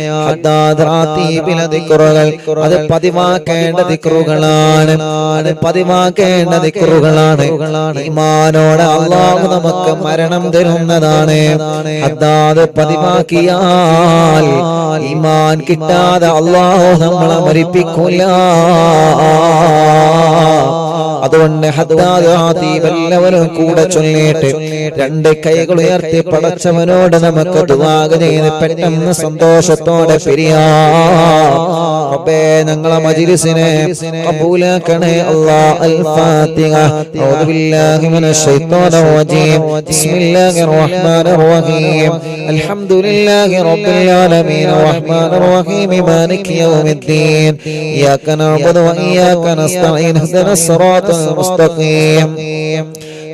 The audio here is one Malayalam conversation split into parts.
അത് പതിവാക്കേണ്ട ദിക്റുകളാണ്. ഈമാനോടെ അല്ലാഹു നമുക്ക് മരണം തരുന്നതാണ്. ഹദ്ദാദ് പതിവാക്കിയാൽ ഈമാൻ കിട്ടാതെ അല്ലാഹു നമ്മളെ മരിപ്പിക്കില്ല. അതുകൊണ്ട് എല്ലാവരും കൂടെ ചൊല്ലിയിട്ട് രണ്ട് കൈകൾ ഉയർത്തി പടച്ചവനോട് നമുക്ക് ദുആ ചെയ്ത് പെട്ടെന്ന് സന്തോഷത്തോടെ പിരിയാം. റബ്ബേ ഞങ്ങളെ മജ്‌ലിസിനെ ഖബൂലാക്കണേ അല്ലാഹ്. അൽ ഫാത്തിഹ. അഊദു ബില്ലാഹി മിനശ് ശൈത്വാനിർ റജീം. ബിസ്മില്ലാഹിർ റഹ്മാനിർ റഹീം. അൽഹംദുലില്ലാഹി റബ്ബിൽ ആലമീൻ റഹ്മാനിർ റഹീം മാലികി യൗമിദ്ദീൻ. ഇയ്യാക നഅ്ബുദു വ ഇയ്യാക നസ്തഈൻ. ഇഹ്ദിനസ് സിറാത്തൽ المستقيم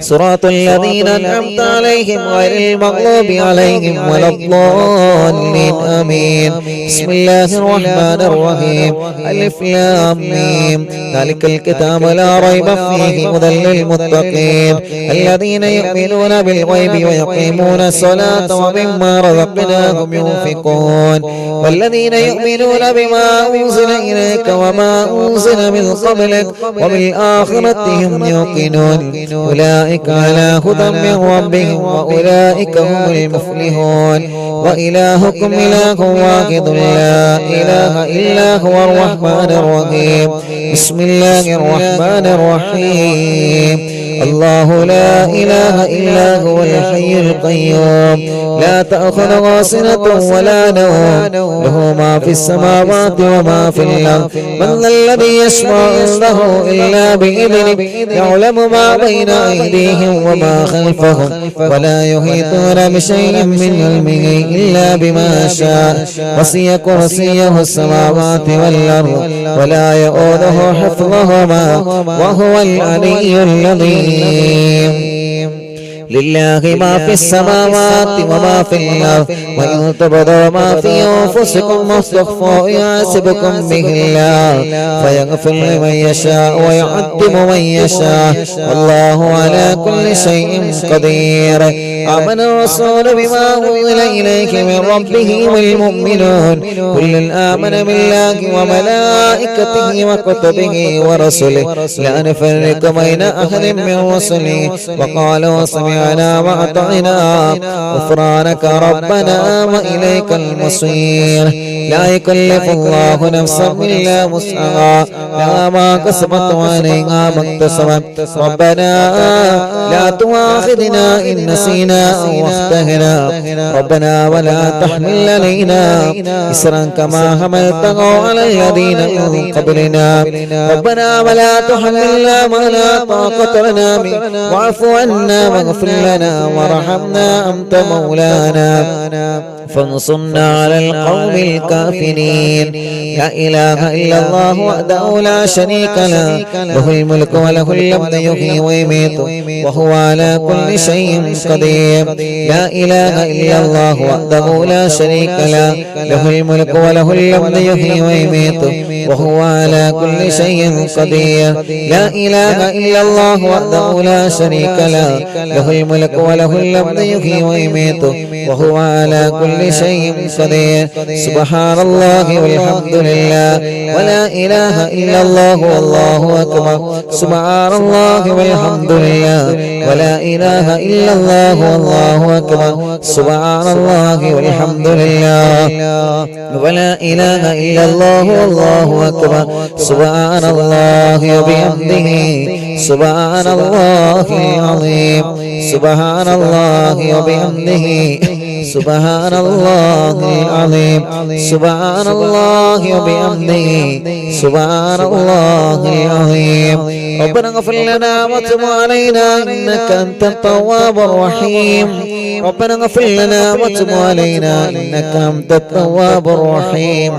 صراط الذين أنعمت عليهم غير المغضوب عليهم ولا الضالين آمين. بسم الله الرحمن الرحيم. ألف لام ميم. ذلك الكتاب لا ريب فيه هدى للمتقين الذين يؤمنون بالغيب ويقيمون الصلاة ومما رزقناهم ينفقون والذين يؤمنون بما أنزل إليك وما أنزل من قبلك وبالآخرة هم يوقنون أولئك على هدى من ربهم وأولئك هم المفلحون. وإلهكم إله واحد لا إله إلا هو الرحمن الرحيم. بسم الله الرحمن الرحيم. الله لا إله إلا هو الحي القيوم لا تأخذه سنة ولا نوم له ما في السماوات وما في الأرض. من ذا الذي يشفع عنده إلا بإذنه يعلم ما بين أيديهم وما خلفهم ولا يحيطون بشيء من علمه إلا بما شاء. وسع كرسيه السماوات والأرض ولا يؤوده حفظهما وهو العلي العظيم. لله ما في السماوات وما في الأرض وإن تبدوا ما في أنفسكم واستخفوا يحاسبكم به الله فيغفر لمن يشاء ويعذب من يشاء والله على كل شيء قدير. آمن الرسول بما أنزل إليك من ربه والمؤمنون كل آمن بالله وملائكته وكتبه ورسله لا نفرق بين أحد من رسله وقالوا سمعنا وأطعنا غفرانك ربنا وإليك المصير. لا يكلف الله نفسا إلا وسعها لها ما كسبت وعليها ما اكتسبت. ربنا لا تؤاخذنا إن نسينا أو أخطأنا ربنا ولا تحمل علينا إصرا كما حملته على الذين من قبلنا ربنا ولا تحملنا ما لا طاقة لنا به واعف عنا واغفر لنا وارحمنا أنت مولانا فانصرنا على القوم الكافرين. لا إله إلا الله وحده لا شريك له له الملك وله الحمد يحيي ويميت وهو على كل شيء قدير. لا إله إلا الله وحده لا شريك له له الملك وله الحمد يحيي ويميت وهو على كل شيء قدير. لا إله إلا الله وحده لا شريك له له الملك وله الحمد يحيي ويميت وهو على كل شيء قدير. سبحان الله والحمد لله ولا إله إلا الله والله أكبر. سبحان الله والحمد لله ولا إله إلا الله والله أكبر. سبحان الله والحمد لله ولا إله إلا الله والله أكبر. سبحان الله وبحمده سبحان الله العظيم. سبحان الله وبحمده سبحان الله العظيم. سبحان الله وبحمده سبحان الله العظيم. ربنا اغفر لنا وتب علينا إنك أنت التواب الرحيم. ربنا اغفر لنا وتب علينا إنك أنت التواب الرحيم.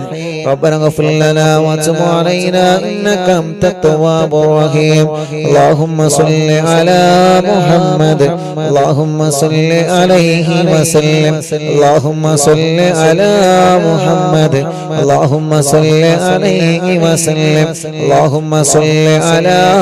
ربنا اغفر لنا وتب علينا إنك أنت التواب الرحيم. اللهم صل على محمد اللهم صل عليه وسلم. اللهم صل على محمد اللهم صل عليه وسلم. اللهم صل على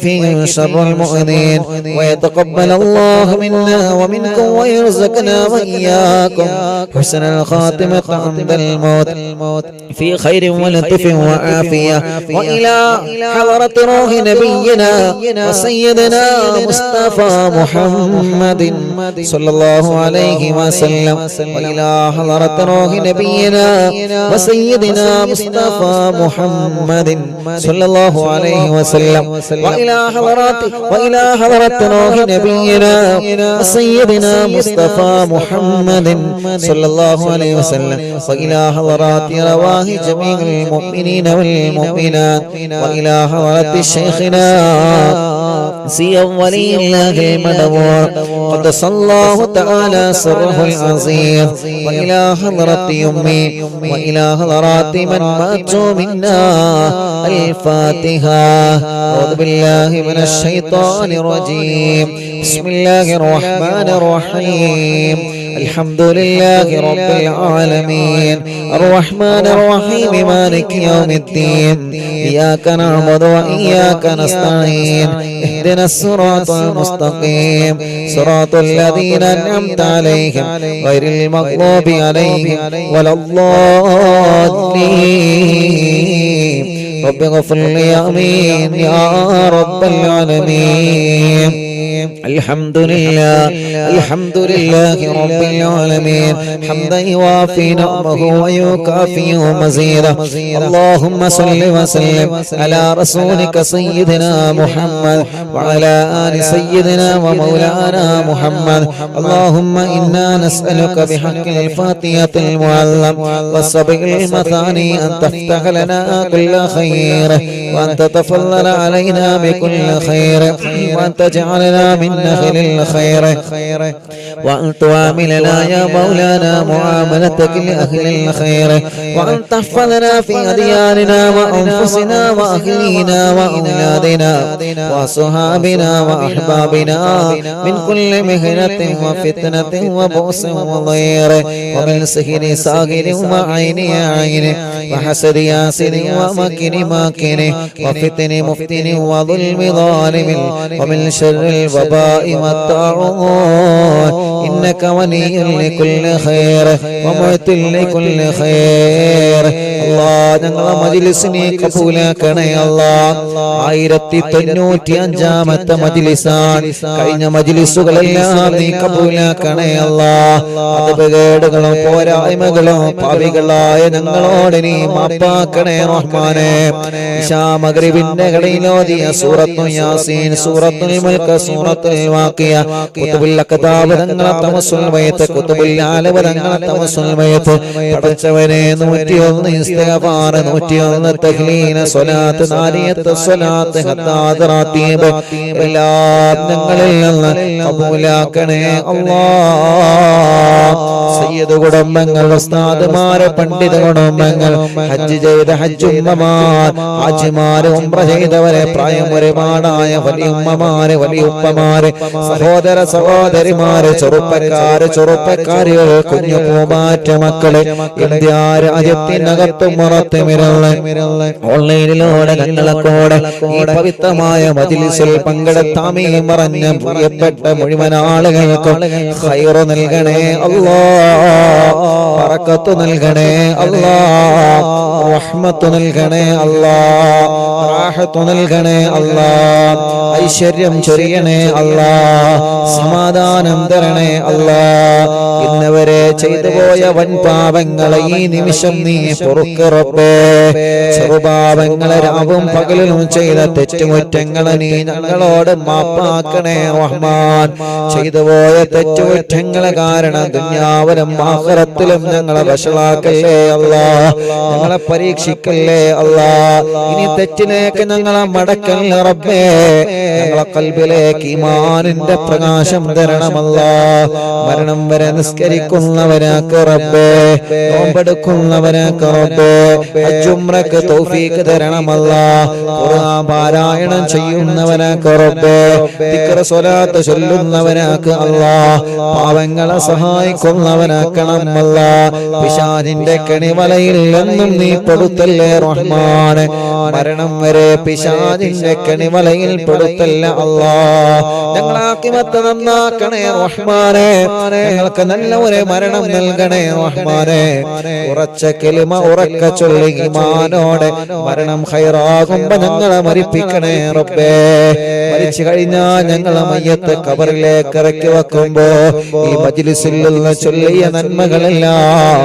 ويكفيهم شر المؤذين ويتقبل الله منا ومنكم ويرزقنا وإياكم حسن الخاتمة عند الموت في خير ولطف وعافية وإلى حضرة روح نبينا وسيدنا مصطفى محمد صلى الله عليه وسلم وإلى حضرة روح نبينا وسيدنا مصطفى محمد صلى الله عليه وسلم وإلى حضرة روح نبينا وسيدنا مصطفى محمد صلى الله عليه وسلم وإلى حضرات رواه جميع المؤمنين والمؤمنات وإلى حضرة شيخنا سي ولي الله المدبور قدس الله تعالى سره العظيم وإلى حضرة أمي وإلى حضرات من ماتوا منا الفاتحة. أعوذ بالله من الشيطان الرجيم. بسم الله الرحمن الرحيم. الحمد لله رب العالمين الرحمن الرحيم مالك يوم الدين إياك نعبد وإياك نستعين اهدنا الصراط المستقيم صراط الذين أنعمت عليهم غير المغضوب عليهم ولا الضالين. رب اغفر لي آمين يا رب العالمين. الحمد لله رب العالمين حمدا يوافي نعمه ويكافئ مزيدا. اللهم صل وسلم على رسولك سيدنا محمد وعلى آل سيدنا ومولانا محمد. اللهم إنا نسألك بحق الفاتحة المعلم والسبع المثاني أن تفتح لنا كل خير وأن تتفضل علينا بكل خير وأن تجعلنا من نخل الخير وأن تعاملنا يا مولانا معاملتك لأهل الخير وأن تحفظنا في أدياننا وأنفسنا وأهلينا وأولادنا وصحابنا وأحبابنا من كل مهنة وفتنة وبؤس وضير ومن سحر ساحر وعين عين وحسد ياسر ومكر ماكر وفتن مفتن وظلم ظالم ومن شر الوباء والطاعون إنك ولي لكل خير ومعت لكل خير. الله ഞങ്ങളെ മജ്‌ലിസിനെ കബൂലാക്കണേ അല്ലാഹ്. 1095ാമത്തെ മജ്‌ലിസാണ്. കഴിഞ്ഞ മജ്‌ലിസുകളെല്ലാം നീ കബൂലാക്കണേ അല്ലാഹ്. അപകടങ്ങളും പോരായ്മകളും പാപികളായ ഞങ്ങളോട് നീ മാപ്പാക്കണേ റഹ്മാനേ. ഇശാ മഗ്രിബിന്റെ ഇടയിലോതിയ സൂറത്തുൽ യാസീൻ, സൂറത്തുൽ മുൽക്ക്, സൂറത്തുൽ വാഖിയ, കുതുബുൽ അഖ്താബ് തങ്ങളെ തമസ്സുൽ വയത്ത്, കുതുബുൽ ആലബ തങ്ങളെ തമസ്സുൽ വയത്ത്. പടച്ചവനെ 101 ഇസ്തിഗ്ഫാർ, 101 തഹ്ലീൽ, സ്വലാത്ത്, നാരിയത്ത് സ്വലാത്ത്, ഹത്താദ് റാത്തീബ് എല്ലാം ഞങ്ങളിൽ നിന്ന് കബൂലാക്കണേ അല്ലാഹ്. സയ്യിദ് കുടുംബങ്ങൾ, ഉസ്താദുമാരെ, പണ്ഡിത കുടുംബങ്ങൾ, ഹജ്ജ് ചെയ്ത ഹജ്ജുമ്മമാർ, ഹാജിമാര്, ഉംറ ചെയ്തവരെ, പ്രായം ഒരുപാടായ വലിയുമ്മമാര്, വലിയുപ്പമാര്, സഹോദര സഹോദരിമാര്, ചെറുപ്പക്കാരികൾ, കുഞ്ഞു പൂമാറ്റ മക്കള്, ഇന്ത്യ രാജ്യത്തിനകത്തും പുറത്തുമിരുള്ള ഓൺലൈനിലൂടെ ഞങ്ങളെ കൂടെ ഈ പവിത്രമായ മജ്‌ലിസിൽ പങ്കെടുത്താമീ മറഞ്ഞ പ്രിയപ്പെട്ട മുഴുവൻ ആളുകൾക്കും ഖൈറ് നൽകണേ അല്ലാഹ്, ബറക്കത്ത് നൽകണേ അല്ലാഹ്, റഹ്മത്ത് നൽകണേ അല്ലാഹ്, റാഹത്ത് നൽകണേ അല്ലാഹ്, ഐശ്വര്യം ചൊരിയണേ അല്ലാഹ്, സമാധാനം തരണേ അല്ലാഹ്. ഇന്നവരെ ചെയ്തു പോയ വൻ പാപങ്ങളെ ഈ നിമിഷം നീ പൊറുക്ക് റബ്ബേ. ചെറുപാപങ്ങളെ രാവും പകലും ചെയ്ത തെറ്റുകുറ്റങ്ങളെ നീ ഞങ്ങളോട് മാപ്പാക്കണേ റഹ്മാൻ. ചെയ്തു പോയ തെറ്റുകുറ്റങ്ങളെ കാരണം ദുനിയാവിലും ആഖിറത്തിലും ഞങ്ങളെ വഷളാക്കല്ലേ അല്ലാഹ്, ഞങ്ങളെ പരീക്ഷിക്കല്ലേ അല്ലാഹ്. ഇനി തെറ്റിലേക്ക് ഞങ്ങളെ മടക്കല്ലേ റബ്ബേ. ഞങ്ങളെ ഖൽബിലേക്ക് ഈമാനിന്റെ പ്രകാശം തരണമല്ലാഹ്. മരണം വരെ നിസ്കരിക്കുന്നവരാക്ക് റബ്ബേ, നോമ്പെടുക്കുന്നവരാക്ക് റബ്ബേ, ഹജ്ജ് ഉംറക്ക് തൗഫീഖ് തരണമല്ലാഹ്. ഖുർആൻ പാരായണം ചെയ്യുന്നവരാക്ക് റബ്ബേ, ദിക്ർ സ്വലാത്ത് ചൊല്ലുന്നവരാക്ക് അല്ലാഹ്, പാവങ്ങളെ സഹായിക്കുന്നവനാക്ക് ബഹുമാനാക്കണം അല്ലാ. പിശാചിന്റെ കെണിവലയിൽ എന്നും നീ പെടുത്തല്ലേ റഹ്മാനെ. മരണം വരെ പിശാചിന്റെ കെണിവലയിൽ പെടുത്തല്ല അല്ലാ. ഞങ്ങളെ ആഖിബത്ത് നന്നാക്കണേ റഹ്മാനെ. ഞങ്ങൾക്ക് നല്ല ഒരു മരണം നൽകണേ റഹ്മാനെ. ഉറച്ച കലിമ ഉറക്ക ചൊല്ലി ഈമാനോടെ മരണം ഖൈറാകുമ്പോ ഞങ്ങളെ മരിപ്പിക്കണേ റബ്ബേ. മരിച്ചു കഴിഞ്ഞാൽ ഞങ്ങളെ മയ്യത്ത് ഖബറിലേക്ക് ഇറക്കി വെക്കുമ്പോ ഈ മജ്ലിസിൽ നിന്ന് ചൊല്ലിയ നന്മകളെല്ലാം,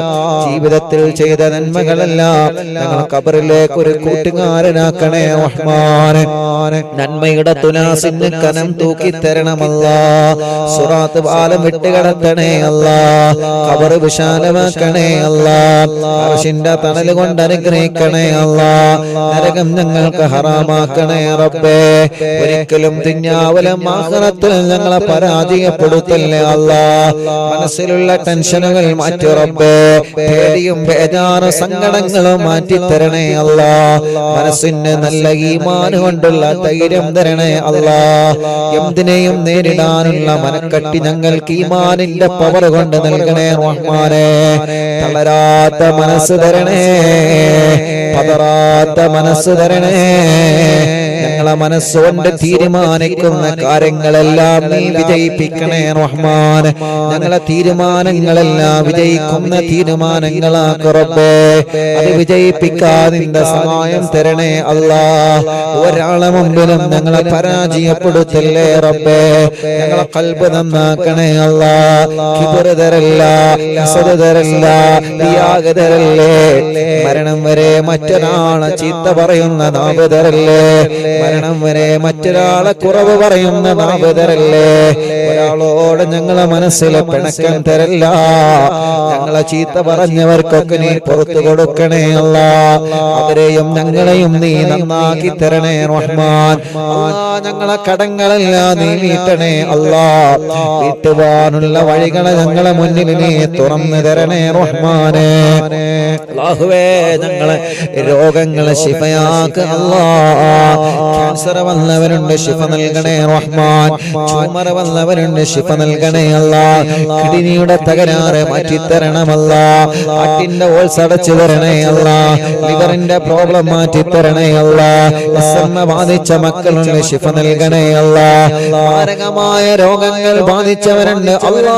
ജീവിതത്തിൽ ചെയ്ത നന്മകളെല്ലാം ഞങ്ങൾ ഖബറിലേക്ക് ഒരു കൂട്ടുകാരനാക്കണേ റഹ്മാനെ. നന്മയുടെ തുലാസിന് കനം തൂക്കി തരണമല്ലാ. സിറാത്ത് പാലം വിട്ടുകടത്തണേ അല്ലാ. ഖബർ വിശാലമാക്കണേ അല്ലാ. അർശിന്റെ തണൽ കൊണ്ട് അനുഗ്രഹിക്കണേ അല്ലാ. നരകം ഞങ്ങൾക്ക് ഹറാമാക്കണേ റബ്ബേ. ഒരിക്കലും തിന്നാവലം ആഖിറത്തിൽ ഞങ്ങളെ പരാജയപ്പെടുത്തല്ലേ അല്ലാ. മനസ്സിലുള്ള ടെൻഷനുകൾ മാറ്റി റബ്ബേ. പേടിയും ബേജാറ് സങ്കടങ്ങളും മാറ്റി തരണേ അല്ലാ. മനസ്സിന് നല്ല ഈമാൻ കൊണ്ടുള്ള ധൈര്യം തരണേ അല്ലാ. എന്തിനേയും നേരിടാനുള്ള മനക്കട്ടി ഞങ്ങൾക്ക് ഈമാനിന്റെ പവർ കൊണ്ട് നൽകണേ റഹ്മാനെ. തളരാത്ത മനസ്സ് തരണേ, പതറാത്ത മനസ്സ് തരണേ. ഞങ്ങളെ മനസ്സുകൊണ്ട് തീരുമാനിക്കുന്ന കാര്യങ്ങളെല്ലാം നീ വിജയിപ്പിക്കണേ റഹ്മാൻ. ഞങ്ങളെ തീരുമാനങ്ങളെല്ലാം വിജയിക്കുന്ന തീരുമാനങ്ങളാക്ക് റബ്ബേ. അത് വിജയിപ്പിക്കാൻ നിന്റെ സഹായം തരണേ അല്ലാ. ഒരാളെ മുമ്പിലും ഞങ്ങളെ പരാജയപ്പെടുത്തല്ലേ റബ്ബേ. ഞങ്ങളെ ഖൽബ് നന്നാക്കണേ അല്ലാ. കിബ്ർ തരല്ല, ഹസദ് തരല്ല, റിയാഗ് തരല്ലേ. മരണം വരെ മറ്റൊരാളെ ചീത്ത പറയുന്ന നാവ് തരല്ലേ. മരണം വരെ മറ്റൊരാളെ കുറവ് പറയുന്ന നാവ് തരല്ലേ. ഒരാളോട് ഞങ്ങളെ മനസ്സിലെ പിണക്കം തരല്ല. ഞങ്ങളെ ചീത്ത പറഞ്ഞവർക്കൊക്കെ നീ പുറത്തു കൊടുക്കണേ അല്ലാ. അവരെയും ഞങ്ങളെയും നീ നന്നാക്കി തരണേ റഹ്മാൻ. ഞങ്ങളെ കടങ്ങളെല്ലാം നീ വീട്ടണേ അല്ലാ. വീട്ടുവാനുള്ള വഴികളെ ഞങ്ങളെ മുന്നിൽ നീ തുറന്നു തരണേ റഹ്മാനെ. അല്ലാഹുവേ, ഞങ്ങളെ രോഗങ്ങളെ ശിഫയാക്ക് അല്ലാ. ക്യാൻസർ വന്നവരുണ്ട്, ശിഫ നൽകണേ റഹ്മാൻ. ട്യൂമർ വന്നവരുണ്ട്, ശിഫ നൽകണേ അല്ലാ. കിഡ്നിയുടെ തകരാറ് മാറ്റിത്തരണമല്ലാ. ഹാർട്ടിന്റെ ഹോൾസ് അടച്ചു തരണേ അല്ലാ. ലിവറിന്റെ പ്രോബ്ലം മാറ്റിത്തരണേ അല്ലാ. അസമ്മ ബാധിച്ച മക്കളുണ്ട്, ശിഫ നൽകണേ അല്ലാ. മാരകമായ രോഗങ്ങൾ ബാധിച്ചവരുണ്ട് അല്ലാ.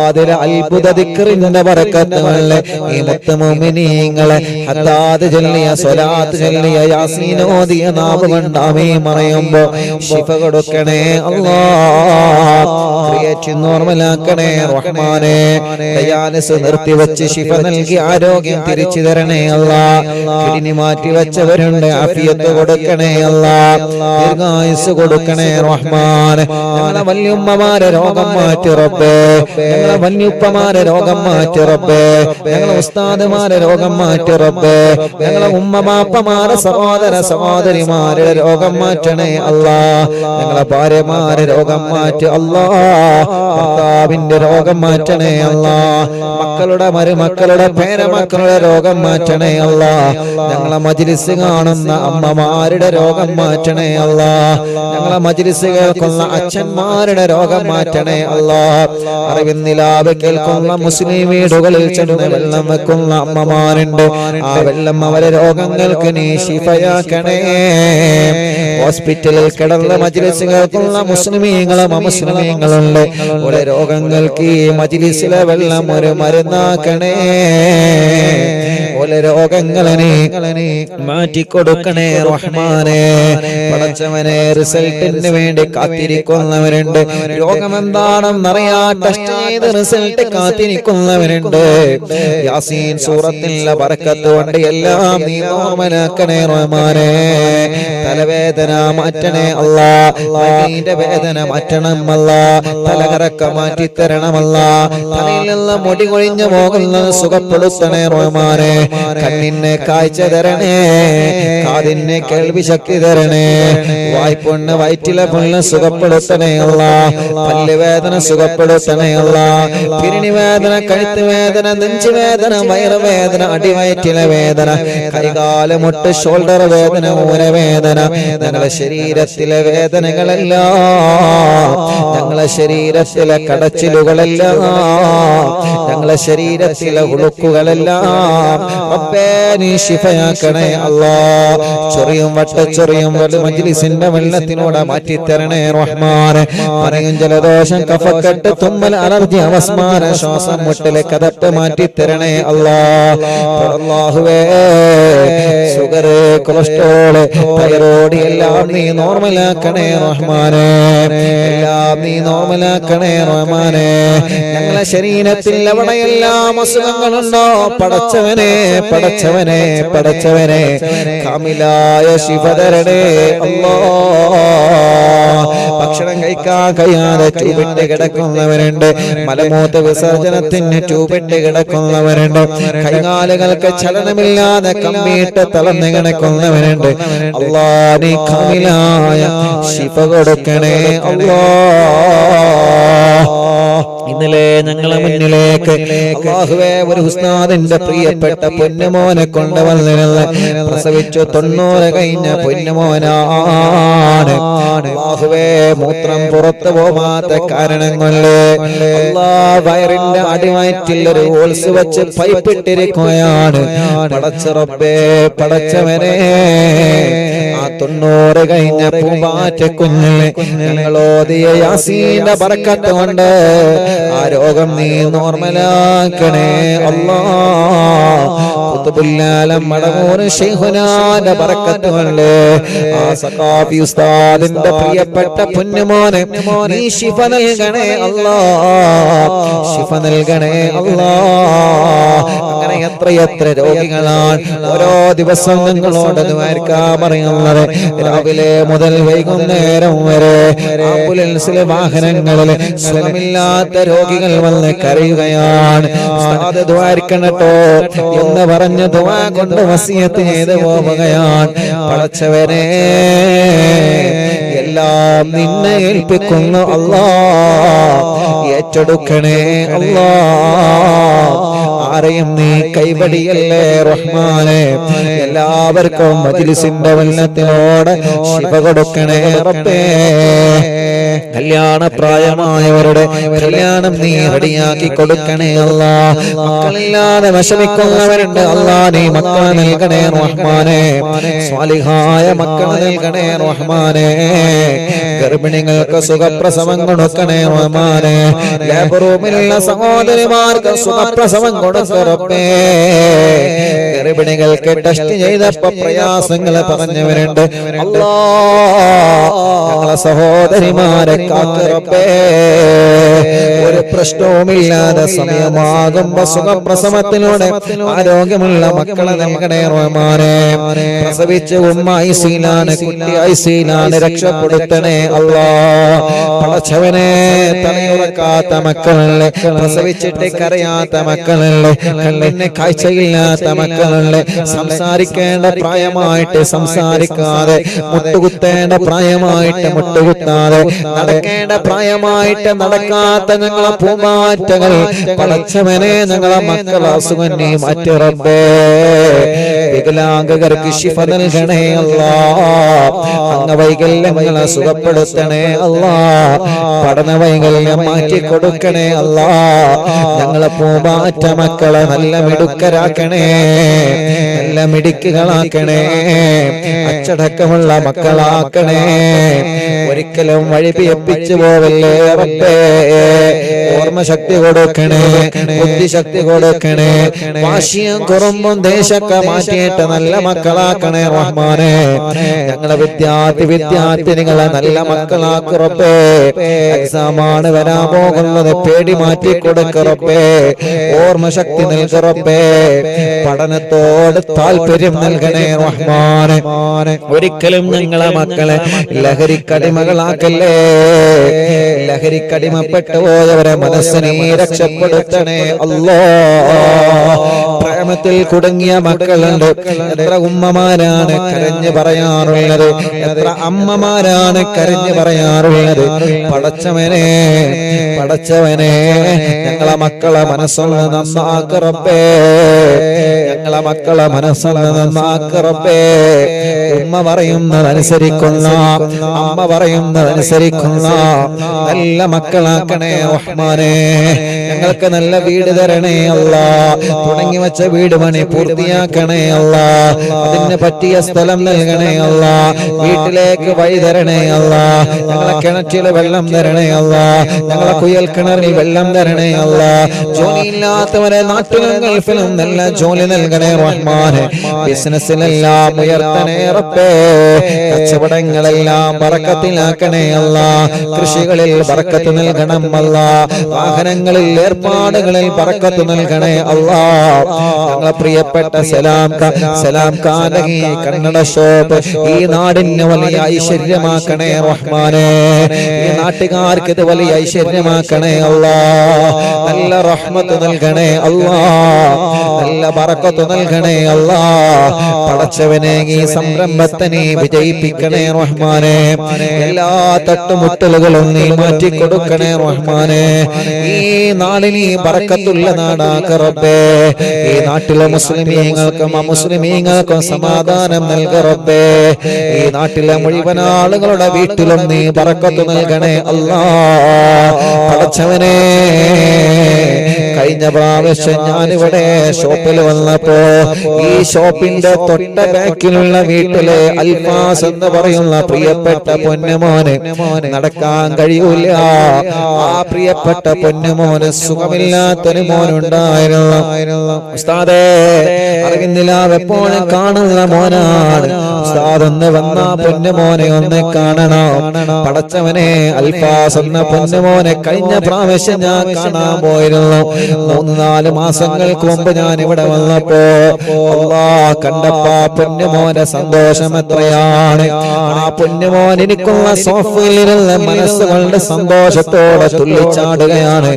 അതിലെ അത്ഭുത ദിക്റിന്റെ ബറക്കത്തുകളെ ഈ മുത്തമുഅ്മിനീങ്ങളെ ഹദ്ദാദ് ചൊല്ലിയ സ്വലാത്ത് ചൊല്ലിയ യാസീൻ ഓതിയ നാവ് കൊണ്ട് ആമീൻ പറയുമ്പോ ശിഫ കൊടുക്കണേ അല്ലാഹ്. ക്രിയേറ്റ് നോർമലാക്കണേ റഹ്മാനെ. ഡയാലിസിസ് നിർത്തിവെച്ച് ശിഫ നൽകി ആരോഗ്യം തിരിച്ചു തരണേ അല്ലാഹ്. കിഡ്നി മാറ്റി വെച്ചവരുണ്ട്, ആഫിയത്ത് കൊടുക്കണേ അല്ലാഹ്. ദീർഘായുസ് കൊടുക്കണേ റഹ്മാനെ. ഞങ്ങളെ വല്യുമ്മമാരെ രോഗം മാറ്റി റബ്ബേ. ഞങ്ങളെ വല്യുപ്പമാരെ രോഗം മാറ്റി റബ്ബേ. ഞങ്ങളെ ഉസ്താദുമാരെ രോഗം മാറ്റി റബ്ബേ. ഞങ്ങളെ ഉമ്മമാപ്പമാരെ സഹോദര സഹോദരിമാരുടെ രോഗം മാറ്റണേ അല്ലാ. ഞങ്ങളെ ഭാര്യമാരെ രോഗം മാറ്റി അല്ലാ. ഭർത്താവിന്റെ രോഗം മാറ്റണേ അല്ലാ. മക്കളുടെ മരുമക്കളുടെ പേരമക്കളുടെ രോഗം മാറ്റണേ അല്ലാ. ഞങ്ങളെ മജ്ലിസ് കാണുന്ന അമ്മമാരുടെ രോഗം മാറ്റണേ അല്ലാ. ഞങ്ങളെ മജ്ലിസ് കേൾക്കുന്ന അച്ഛന്മാരുടെ രോഗം മാറ്റണേ അല്ലാ. അറിവിന്നിലാവ് കേൾക്കുന്ന മുസ്ലിം വീടുകളിൽ ചെന്ന് വെള്ളം വെക്കുന്ന അമ്മമാരുണ്ട്. ആ വെള്ളം അവരെ രോഗങ്ങൾക്ക് നീ ശിഫയാക്കണേ. ഹോസ്പിറ്റലിൽ കിടന്ന മജ്ലിസ് കേൾക്കുന്ന മുസ്ലിമീങ്ങളും അമുസ്ലിമീങ്ങളുണ്ട്. ഓരോ രോഗങ്ങൾക്ക് ഈ മജ്ലിസിലെ വെള്ളം ഒരു മരുന്നാക്കണേ. ഓരോ രോഗങ്ങളെ മാറ്റിക്കൊടുക്കണേ റഹ്മാനെ. പടച്ചവനെ, റിസൾട്ടിന് വേണ്ടി കാത്തിരിക്കുന്നവരുണ്ട്. രോഗം എന്താണെന്നറിയാ ടെസ്റ്റ് ചെയ്ത് റിസൾട്ട് കാത്തിരിക്കുന്നവരുണ്ട്. യാസീൻ സൂറത്തിലെ ബറക്കത്ത് കൊണ്ട് എല്ലാം നീ നോർമലാക്കണേ റഹ്മാനെ. തലവേദന മാറ്റണേ അല്ലാ. മൈന്റെ വേദന മാറ്റണം അല്ലാ. തലകറക്ക മാറ്റി തരണമല്ലാ. തലയിൽ നിന്ന് മുടി കൊഴിഞ്ഞു പോകുന്നത് സുഖപ്പെടുത്തണേ റഹ്മാനെ. കണ്ണിന് കാഴ്ച തരണേ. കാതിന് കേൾവി ശക്തി തരണേ. വായ്പുണ്ണ് വയറ്റിലെ പുണ്ണ് സുഖപ്പെടുത്തണേ അല്ലാ. പല്ലുവേദന സുഖപ്പെടുത്തണേ അല്ലാ. പിരിണി വേദന, കഴുത്ത് വേദന, നെഞ്ചുവേദന, വയറുവേദന, അടിവയറ്റിലെ വേദന, കൈകാലമുട്ട് ഷോൾഡർ വേദന, ഊരവേദന, ഞങ്ങളെ ശരീരത്തിലെ വേദനകളെല്ലാം, ഞങ്ങളെ ശരീര ശരീരത്തിലെ കടച്ചിലുകളെല്ലാം ഞങ്ങളെ ശരീരത്തിലെ ഉളുക്കുകളെല്ലാം റബ്ബേ നീ ശിഫയാക്കണേ അല്ലാഹ്. ചൊറിയും വട്ടച്ചൊറിയും മജ്ലിസിന്റെ വെള്ളത്തിനോട് മാറ്റിത്തരണേ റഹ്മാനെ. പറയും ജലദോഷം കഫക്കെട്ട് തുമ്മൽ അലർജി അവസ്മാര ശ്വാസം മുട്ടലെ കഥട്ട് മാറ്റിത്തരണേ അല്ലാഹ്. അല്ലാഹുവേ ഷുഗർ കൊളസ്ട്രോൾ തൈറോയ്ഡ് എല്ലാം നീ നോർമലാക്കണേ റഹ്മാനെ. എല്ലാം നീ നോർമലാക്കണേ റഹ്മാനെ. ഞങ്ങളെ ശരീരത്തിൽ എവിടെയെല്ലാം അസുഖങ്ങളുണ്ടോ പടച്ചവനെ പടച്ചവനെ പടച്ചവനെ കാമിലായ ശിഫ തരണേ അല്ലാഹ്. ഭക്ഷണം കഴിക്കാൻ കഴിയാതെ ട്യൂബിട്ട് കിടക്കുന്നവരുണ്ട്, മലമൂത്ര വിസർജനത്തിന് ട്യൂബിട്ട് കിടക്കുന്നവരുണ്ട്, കൈകാലുകൾക്ക് ചലനമില്ലാതെ കമ്പിയിട്ട് തളർന്ന് കിടക്കുന്നവരുണ്ട്. അല്ലാഹ് നീ കാമിലായ ശിഫ കൊടുക്കണേ അല്ലാഹ്. ഇന്നലെ ഞങ്ങളെ മുന്നിലേക്ക് അല്ലാഹുവേ ഒരു ഉസ്താദിന്റെ പ്രിയപ്പെട്ട പൊന്നുമോനെ കൊണ്ടുവന്നിരുന്ന പ്രസവിച്ചു 90 കഴിഞ്ഞ പൊന്നുമോനാണ്. അല്ലാഹുവേ മൂത്രം പുറത്തു പോവാത്ത കാരണം കൊണ്ട് അല്ലാഹ് വയറിന്റെ അടിവയറ്റിൽ ഒരു ഹോൾസ് വെച്ച് പൈപ്പിട്ടിരിക്കുകയാണ്. പടച്ച റബ്ബേ പടച്ചവനെ ആ 90 കഴിഞ്ഞ പൂമ്പാറ്റ കുഞ്ഞിനെ ഞങ്ങളോദിയ യാസീന്റെ ബറക്കത്ത് കൊണ്ട് ആ രോഗം നീ നോർമലാക്കണേ അല്ലാഹ്. ഖുതുബുല്ലാലം മടമൂർ ശൈഖുനാന്റെ ബറക്കത്ത് കൊണ്ട് ആ സഖാഫി ഉസ്താദിന്റെ പ്രിയപ്പെട്ട പൊന്നുമോനെ നീ ശിഫ നൽകണേ അല്ലാഹ്, ശിഫ നൽകണേ അല്ലാഹ്. അങ്ങനെ എത്രയെത്ര രോഗികളാണ് ഓരോ ദിവസം നിങ്ങളോട് ദ്വാരക്കാൻ പറയുന്നത്. രാവിലെ മുതൽ വൈകുന്നേരം വരെ ആംബുലൻസിലെ വാഹനങ്ങളിൽ സുഖമില്ലാത്ത രോഗികൾ വന്ന് കരയുകയാണ്. ഉസ്താദ് ദ്വാരക്കണട്ടോ എന്ന് പറഞ്ഞ് ദുആ കൊണ്ട് വസിയത്ത് ചെയ്ത് പോവുകയാണ്. പടച്ചവനെ എല്ലാം നിന്നെ ഏൽപ്പിക്കുന്നു അല്ലാഹ്, ഏറ്റെടുക്കണേ അല്ലാഹ്. ആരെയും നീ കൈവടിയല്ലേ റഹ്മാനെ. എല്ലാവർക്കും മജ്ലിസിന്റെ വെള്ളത്തിനോട് ശിഫ കൊടുക്കണേ റബ്ബേ. കല്യാണ പ്രായമായവരുടെ കല്യാണം നീ റെഡിയാക്കി കൊടുക്കണേ അല്ലാഹ്. മക്കളില്ലാതെ വിഷമിക്കുന്നവരുണ്ട് അല്ലാഹ്, നീ മക്കളെ നൽകണേ റഹ്മാനെ. സ്വാലിഹായ മക്കളെ നൽകണേ റഹ്മാനെ. ഗർഭിണികൾക്ക് സുഖപ്രസവം കൊടുക്കണേ റഹ്മാനെ. ലേബർ റൂമിലുള്ള സഹോദരിമാർക്ക് സുഖപ്രസവം കൊടുക്കറപ്പേ. ഗർഭിണികൾക്ക് ടെസ്റ്റ് ചെയ്തപ്പോ പ്രയാസങ്ങൾ പറഞ്ഞവരുണ്ട് അല്ലാഹ്, ഞങ്ങളെ സഹോദരിമാരെ കാക്കറപ്പേ. ഒരു പ്രശ്നവുമില്ലാതെ സമയമാകുമ്പോ സുഖപ്രസവത്തിലൂടെ ആരോഗ്യമുള്ള മക്കളെ നൽകണേ റഹ്മാനെ. പ്രസവിച്ച് ഉമ്മ ഐസിയിലാണ്, കുട്ടി ഐസിയിലാണ്, രക്ഷപ്പെടുത്തണേ അല്ലാഹ്. പടച്ചവനെ തലയുറക്കാത്ത മക്കളല്ലേ, പ്രസവിച്ചിട്ട് കരയാത്ത മക്കളല്ലേ, കണ്ണിന് കാഴ്ചയില്ലാത്ത മക്കളല്ലേ, സംസാരിക്കേണ്ട പ്രായമായിട്ട് സംസാരിക്കാതെ, മുട്ടുകുത്തേണ്ട പ്രായമായിട്ട് മുട്ടുകുത്താതെ, നടക്കേണ്ട പ്രായമായിട്ട് നടക്കാത്ത ഞങ്ങളെ പൂമാറ്റകൾ പടച്ചവനെ ഞങ്ങളെ മക്കളെ അസുഖം നീ മാറ്റി റബ്ബേ. വികലാംഗർക്ക് ശിഫ നൽകണേ അല്ലാഹ്. അംഗവൈകല്യങ്ങളെ സുഖപ്പെടുത്തണേ അല്ലാഹ്. പഠന വൈകല്യം മാറ്റി കൊടുക്കണേ അല്ലാഹ്. ഞങ്ങളെ പൂമാറ്റ മക്കളെ നല്ല മിടുക്കരാക്കണേ, നല്ല മിടുക്കുകളാക്കണേ, അച്ചടക്കമുള്ള മക്കളാക്കണേ. ഒരിക്കലും വഴിപിയപ്പിച്ചു പോവല്ലേ റബ്ബേ. ഓർമ്മശക്തി കൊടുക്കണേ, ബുദ്ധിശക്തി കൊടുക്കണേ, വാശിയും കുറുമ്പും ദേശമൊക്കെ മാറ്റിയിട്ട് നല്ല മക്കളാക്കണേ റഹ്മാനെ. ഞങ്ങളെ വിദ്യാർത്ഥിനികളെ നല്ല മക്കളാക്ക് റബ്ബേ. എക്സാമാണ് വരാൻ പോകുന്നത്, പേടി മാറ്റി കൊടുക്ക റബ്ബേ. ഓർമ്മശക്തി നൽക റബ്ബേ. പഠനത്തോട് താല്പര്യം നൽകണേ റഹ്മാനെ. ഒരിക്കലും ഞങ്ങളെ മക്കളെ ലഹരിക്കടിമകളാക്കല്ലേ. ലഹരിക്കടിമപ്പെട്ടു പോയവരെ മനസ്സിനെ രക്ഷപ്പെടുത്തണേ അല്ലാഹ്. പ്രേമത്തിൽ കുടുങ്ങിയ മക്കളുണ്ട്. എത്ര ഉമ്മമാരാണ് കരഞ്ഞു പറയാറുള്ളത്, എത്ര അമ്മമാരാണ് കരഞ്ഞു പറയാറുള്ളത്. പടച്ചവനെ പടച്ചവനെ ഞങ്ങളെ മക്കളെ മനസ്സൊന്ന് നന്നാക്ക് റബ്ബേ, ഞങ്ങളെ മക്കളെ മനസ്സൊന്ന് നന്നാക്ക് റബ്ബേ. ഉമ്മ പറയുന്നതനുസരിക്കുന്ന, അമ്മ പറയുന്നതനുസരിക്കുന്ന നല്ല മക്കളാക്കണേ റഹ്മാനേ. ഞങ്ങൾക്ക് നല്ല വീട് തരണേ അല്ലാ, തുടങ്ങി വെച്ച വീട് പണി പൂർത്തിയാക്കണേ അല്ലാ, അതിന് പറ്റിയ സ്ഥലം നൽകണേ അല്ലാ, വീട്ടിലേക്ക് വഴി തരണേ അല്ലാ, ഞങ്ങളെ കിണറ്റിൽ വെള്ളം തരണേ അല്ലാ, ഞങ്ങളെ കുയൽ കിണറിൽ വെള്ളം തരണേ അല്ലാ. ജോലിയില്ലാത്തവരെ നാട്ടിലും ഗൾഫിലും നല്ല ജോലി നൽകണേ റഹ്മാനെ. ബിസിനസ്സിലെല്ലാം ഉയർത്തണേ റബ്ബേ, കച്ചവടങ്ങളെല്ലാം ബറക്കത്തിലാക്കണേ അല്ലാ, കൃഷികളിൽ ബറക്കത്ത് നൽകണം അല്ലാ, വാഹനങ്ങളിൽ ഏർപ്പാടുകളിൽ ബറക്കത്ത് നൽകണേ അല്ലാ. ഞങ്ങളെ പ്രിയപ്പെട്ട സലാം കാനകി കന്നഡ ഷോപ്പ് ഈ നാടിന് വലിയ ഐശ്വര്യമാക്കണേ റഹ്മാനെ. ഈ നാട്ടുകാർക്ക് ഇത് വലിയ ഐശ്വര്യമാക്കണേ അല്ലാ. നല്ല റഹ്മത്ത് നൽകണേ അല്ലാ, നല്ല ബറക്കത്ത് നൽകണേ അല്ലാ. പടച്ചവനെ ഈ സംരംഭത്തെ നീ വിജയിപ്പിക്കണേ റഹ്മാനെ. എല്ലാ തട്ടുമുട്ടലുകളും നീ മാറ്റി കൊടുക്കണേ റഹ്മാനെ. ഈ നാടിന് ഈ ബറക്കത്തുള്ള നാടാക്ക റബ്ബേ. ഈ നാട്ടിലെ മുസ്ലിമീങ്ങൾക്കും അമുസ്ലിമീങ്ങൾക്കും സമാധാനം നൽക റബ്ബേ. ഈ നാട്ടിലെ മുഴുവൻ ആളുകളുടെ വീട്ടിലും നീ ബറക്കത്ത് നൽകണേ അല്ലാ. പടച്ചവനെ കഴിഞ്ഞ പ്രാവശ്യം ഞാനിവിടെ ഷോപ്പിൽ വന്നപ്പോ ഈ ഷോപ്പിന്റെ തൊട്ട ബാക്കിലുള്ള വീട്ടിലെ അൽഫാസ് എന്ന് പറയുന്ന പ്രിയപ്പെട്ട പൊന്നുമോന് നടക്കാൻ കഴിയൂല. ആ പ്രിയപ്പെട്ട പൊന്നുമോന് സുഖമില്ലാത്തൊരു മോനുണ്ടായിരുന്നു. ഉസ്താദേ, അറിവിന്ദിലാവ് എപ്പോഴും കാണുന്ന മോനാണ്. ഉസ്താദ് ഒന്ന് വന്ന പൊന്നുമോനെ ഒന്ന് കാണണം. പടച്ചവനെ അൽഫാസ് എന്ന പൊന്നുമോനെ കഴിഞ്ഞ പ്രാവശ്യം ഞാൻ കാണാൻ പോയിരുന്നു. 3-4 മാസങ്ങൾക്ക് മുമ്പ് ഞാൻ ഇവിടെ വന്നപ്പോ കണ്ടപ്പോ പൊന്നുമോന്റെ സന്തോഷം എത്രയാണ്. ആ പൊന്നുമോൻ എനിക്കുള്ള സോഫയിലുള്ള മനസ്സുകളുടെ സന്തോഷത്തോടെ തുള്ളിച്ചാടുകയാണ്.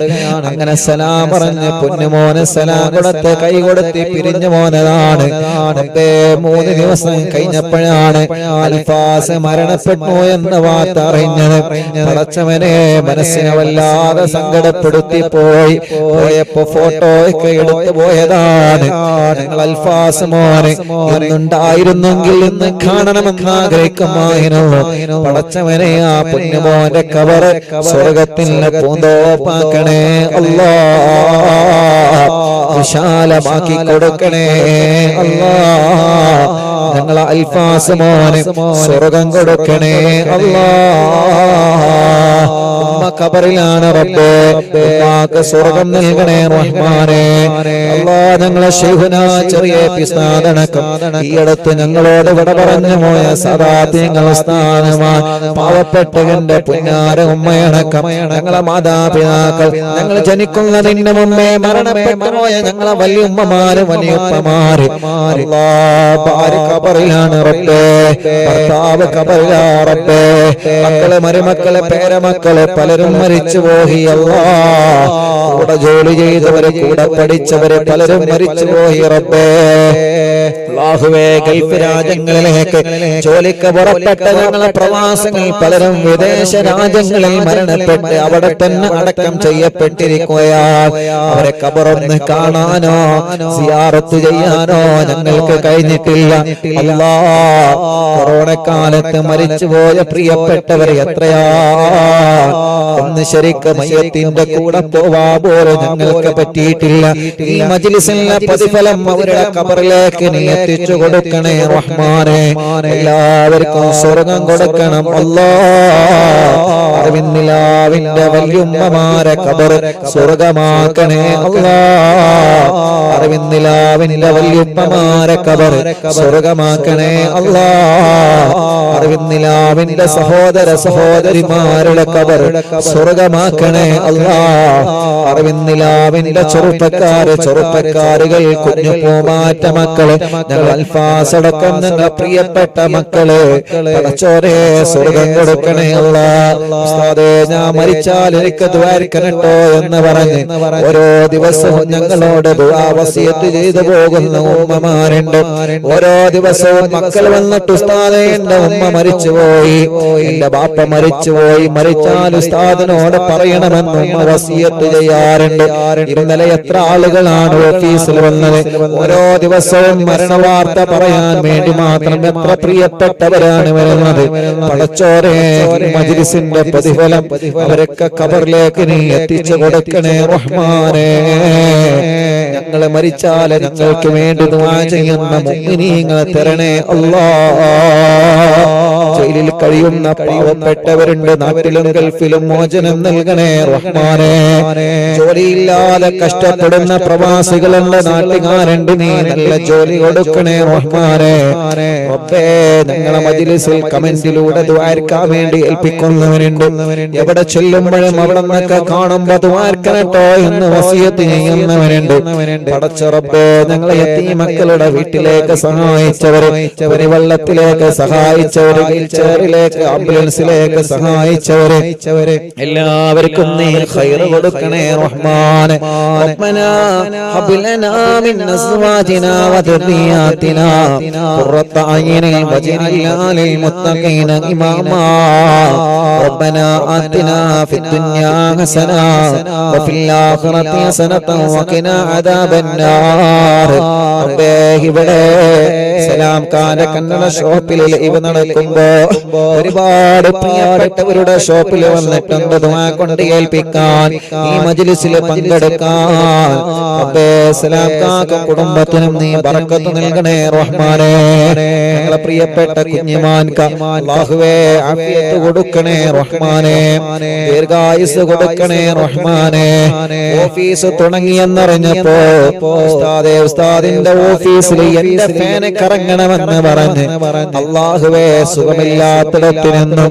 അങ്ങനെ സലാം പറഞ്ഞ് പൊന്നുമോന് സലാം കൊടുത്ത് കൈ കൊടുത്ത് പിരിഞ്ഞു പോന്നതാണ്. 3 ദിവസം കഴിഞ്ഞപ്പോഴാണ് അൽഫാസ് മരണപ്പെട്ടു എന്ന വാർത്ത അറിഞ്ഞത്. പടച്ചവനെ മനസ്സിനെ വല്ലാതെ സങ്കടപ്പെടുത്തി പോയപ്പോ ഫോട്ടോ ഒക്കെ എടുത്തു പോയതാണ്. ഞങ്ങൾ അൽഫാസ് മോനെ ഇന്നുണ്ടായിരുന്നെങ്കിൽ ഇന്ന് കാണണമെന്ന് ആഗ്രഹിക്കുമായിരുന്നു. പടച്ചവനെ ആ പൊന്നുമോന്റെ കബറ് സ്വർഗത്തിന്റെ പൂന്തോപ്പാക്കണേ അല്ലാ, വിശാലമാക്കി കൊടുക്കണേ അല്ലാ. ഞങ്ങളെ അൽഫാസ് മോനെ സ്വർഗം കൊടുക്കണേ അല്ലാ. ഉമ്മ ഖബറിലാണ് റബ്ബേ, ഉമ്മാക്ക് സ്വർഗം നൽകണേ റഹ്മാനെ അല്ലാ. ഞങ്ങളെ ശൈഖുനാ ചെറിയ പിസ്താദണക്കം ഈ അടുത്ത് ഞങ്ങളോട് വിട പറഞ്ഞു പോയ സദാത്യങ്ങൾ സ്ഥാനമാണ് പാവപ്പെട്ടവന്റെ പുന്നാര ഉമ്മയടക്കം ഞങ്ങളെ മാതാപിതാക്കൾ, ഞങ്ങൾ ജനിക്കുന്നതിന് മുമ്പേ മരണപ്പെട്ടു പോയ ഞങ്ങളെ വലിയ ഉമ്മമാര് വലിയുപ്പമാര് ഭാര്യ ഖബറിലാണ് റബ്ബേ, ഭർത്താവ് ഖബറിലാ റബ്ബേ, മക്കള് മരുമക്കള് പേരമക്കള് പലരും മരിച്ചു പോയി അല്ലാ. കൂടെ ജോലി ചെയ്തവര് കൂടെ പഠിച്ചവര് പലരും മരിച്ചു പോയി റബ്ബേ. അല്ലാഹുവേ, ഗൾഫ് രാജ്യങ്ങളിലേക്ക് ജോലിക്ക് പുറപ്പെട്ട ഞങ്ങളെ പ്രവാസികൾ പലരും വിദേശ രാജ്യങ്ങളിൽ മരണപ്പെട്ട് അവിടെ തന്നെ അടക്കം ചെയ്യപ്പെട്ടിരിക്കുകയാണ്. അവരെ ഖബറൊന്ന് കാണാനോ സിയാറത്ത് ചെയ്യാനോ ഞങ്ങൾക്ക് കഴിഞ്ഞിട്ടില്ല അല്ലാ. കൊറോണ കാലത്ത് മരിച്ചുപോയ പ്രിയപ്പെട്ടവർ എത്രയാ, ഒന്ന് ശരിക്ക് മയ്യത്തിന്റെ കൂടെ പോവാ പോലും ഞങ്ങൾക്ക് പറ്റിയിട്ടില്ല. ഈ മജ്ലിസിലെ പ്രതിഫലം അവരുടെ ഖബറിലേക്ക് നീ എത്തിച്ചു കൊടുക്കണേ റഹ്മാനെ. എല്ലാവർക്കും സ്വർഗം കൊടുക്കണം അല്ലാ. അറിവിന്നിലാവിന്റെ വല്യുമ്മമാരെ ഖബർ സ്വർഗമാക്കണേ അല്ലാ. അറിവിന്നിലാവിന്റെ വല്യുമ്മമാരെ ഖബർ സ്വർഗമാക്കണേ അല്ലാ. അറിവിന്നിലാവിന്റെ സഹോദര സഹോദരിമാരുടെ ഖബർ സ്വർഗമാക്കണേ അല്ലാഹ്. അറിവിന്നിലാവിന്റെ ചെറുപ്പക്കാരുകൾ, കുഞ്ഞു പൂമാറ്റ മക്കള്, ഞങ്ങൾ അൽഫാസടക്കം ഞങ്ങൾ പ്രിയപ്പെട്ട മക്കള്, പടച്ചോനെ സ്വർഗം കൊടുക്കണേ അല്ലാഹ്. ഉസ്താദേ, ഞാൻ മരിച്ചാൽ എനിക്ക് ദ്വാരിക്കണട്ടോ എന്ന് പറഞ്ഞ് ഓരോ ദിവസവും ഞങ്ങളോട് ദുആ വസിയത്ത് ചെയ്തു പോകുന്ന ഉമ്മമാരുണ്ട്. ഓരോ ദിവസവും മക്കൾ വന്നിട്ട് ഉസ്താദേ എന്റെ ഉമ്മ മരിച്ചുപോയി, എന്റെ ബാപ്പ മരിച്ചുപോയി, മരിച്ചാൽ ഉസ്താദിനോട് പറയണമെന്ന് ഉമ്മ വസിയത്ത് ചെയ്യാറുണ്ട്. ഇന്നലെ എത്ര ആളുകളാണ് ഓഫീസിൽ വന്നത്. ഓരോ ദിവസവും മരണവാർത്ത പറയാൻ വേണ്ടി മാത്രം എത്ര പ്രിയപ്പെട്ടവരാണ് വരുന്നത്. പടച്ചോരെ, മജ്‌ലിസിന്റെ പ്രതിഫലം അവരൊക്കെ ഖബറിലേക്ക് നീ എത്തിച്ചു കൊടുക്കണേ റഹ്മാനേ. ഞങ്ങളെ മരിച്ചാൽ ഞങ്ങൾക്ക് വേണ്ടി ദുആ ചെയ്യുന്ന മുഅ്മിനീങ്ങളെ തരണേ അല്ലാഹ്. ജയിലിൽ കഴിയുന്ന പാവപ്പെട്ടവരുണ്ട്, നാട്ടിലും ഗൾഫിലും മോചനം നൽകണേ റഹ്മാനേ. ജോലിയില്ലാതെ കഷ്ടപ്പെടുന്ന പ്രവാസികളുണ്ട്, നാട്ടുകാരുണ്ട്, നീ നല്ല ജോലി കൊടുക്കണേ റഹ്മാനേ. റബ്ബേ, ഞങ്ങളെ മജ്‌ലിസിൽ കമന്റിലൂടെ ദുആർക്കാൻ വേണ്ടി ഏൽപ്പിക്കുന്നവരുണ്ട്. എവിടെ ചെല്ലുമ്പോഴും അവിടെ നിന്നൊക്കെ കാണുമ്പോ ദുആർക്കണട്ടോ എന്ന് വസിയത്ത് ചെയ്യുന്നവരുണ്ട്. പടച്ച റബ്ബേ, ഞങ്ങളെ യതീമക്കളുടെ വീട്ടിലേക്ക് സഹായിച്ചവരെ, വെള്ളത്തിലേക്ക് സഹായിച്ചവരെ, വീൽചെയറിലേക്ക് ആംബുലൻസിലേക്ക് സഹായിച്ചവരെ എല്ലാവർക്കും നീ ഖൈർ കൊടുക്കണേ റഹ്മാൻ. റബ്ബനാ ഹബ് ലനാ മിൻ അസ്വാജിനാ വദുരിയാതിനാ ഖുറത അയ്നിൻ വജ്അൽനാ ലിൽ മുത്തഖീന ഇമാമാ. റബ്ബനാ ആതിനാ ഫിദ് ദുനിയാ ഹസനാ വഫിൽ ആഖിറതി ഹസനതൻ വഖിനാ അദാബന്നാർ. റബ്ബേ, ഇവിടെ സലാം ഖാന്റെ കന്നഡ ഷോപ്പിൽ ലൈവ് നടക്കുമ്പോ ഒരുപാട് പ്രിയപ്പെട്ടവരുടെ ഷോപ്പിൽ വന്നിട്ടുണ്ട് ദുആ കൊണ്ട് ഏൽപ്പിക്കാൻ, ഈ മജ്‌ലിസിൽ പങ്കെടുക്കാൻ. റബ്ബേ, സലാം ഖാന്റെ കുടുംബത്തിനും നീ ബറക്കത്ത് നൽകണേ റഹ്മാനേ. ഞങ്ങളെ പ്രിയപ്പെട്ട കുഞ്ഞിമാൻക അല്ലാഹുവേ ആഫിയത്ത് കൊടുക്കണേ റഹ്മാനേ, ദീർഘായുസ് കൊടുക്കണേ റഹ്മാനേ. ഓഫീസ് തുടങ്ങിയെന്നറിഞ്ഞപ്പോ ഉസ്താദിന്റെ ഓഫീസിൽ എന്റെ ഫാന് കറങ്ങണമെന്ന് പറഞ്ഞ് അല്ലാഹുവേ സുഖമില്ലാത്തിടത്തു നിന്നും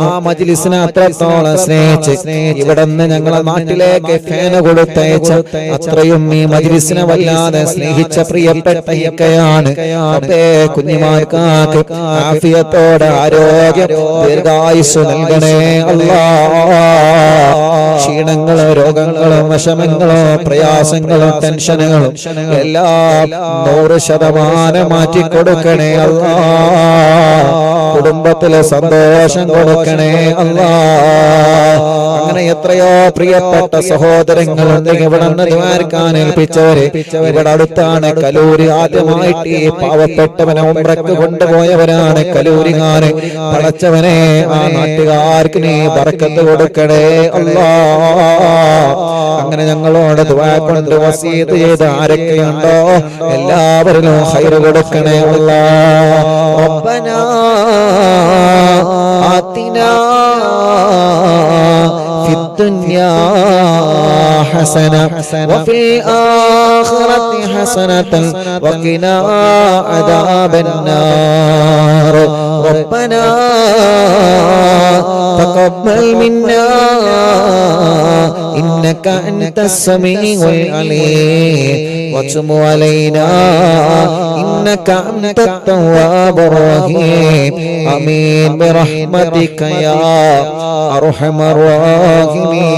ആ മജ്‌ലിസിനെ അത്രത്തോളം സ്നേഹിച്ച് ഇവിടുന്ന് ഞങ്ങളെ നാട്ടിലേക്ക് ഫാന് കൊടുത്തയച്ച അത്രയും ഈ മജ്‌ലിസിനെ വല്ലാതെ സ്നേഹിച്ച പ്രിയപ്പെട്ട ഇക്കയാണ്. കുഞ്ഞിമാർക്ക് ആഫിയത്തോടെ ആരോഗ്യം ദീർഘായുസ് നൽകണേ അല്ലാഹ്. ക്ഷീണങ്ങളോ രോഗങ്ങളോ വിഷമങ്ങളോ പ്രയാസങ്ങളോ ടെൻഷനുകളും എല്ലാം 100% മാറ്റിക്കൊടുക്കണേ അല്ലാഹ്. കുടുംബത്തിലെ സന്തോഷം കൊടുക്കണേ അല്ലാഹ്. അങ്ങനെ എത്രയോ പ്രിയപ്പെട്ട സഹോദരങ്ങളുണ്ട് ഇവിടെ നിന്ന് ദ്വാരക്കാൻ ഏൽപ്പിച്ചവരെ. ഇവിടെ അടുത്താണ് കലൂര്. ആദ്യമായിട്ട് ഈ പാവപ്പെട്ടവനെ ഉംറക്ക് കൊണ്ടുപോയവരാണ് കലൂരിങ്ങാന്. പടച്ചവനെ, ആ നാട്ടുകാർക്ക് നീ ബറക്കത്ത് കൊടുക്കണേ അല്ലാഹ്. അങ്ങനെ ഞങ്ങളോട് ദുആ കൊണ്ട് വസീയത്ത് ചെയ്ത് ആരൊക്കെയുണ്ടോ എല്ലാവരിലും ഖൈർ കൊടുക്കണേ അല്ലാഹ്. റബ്ബനാ ആതിനാ ഫിദ് ദുനിയാ ഹസന വഫിൽ ആഖിറതി ഹസനതൻ വഖിനാ അദാബന്നാർ. റബ്ബനാ തഖബ്ബൽ മിന്നാ إنك أنت السميع العليم وتب علينا إنك أنت التواب الرحيم آمين برحمتك يا أرحم الراحمين.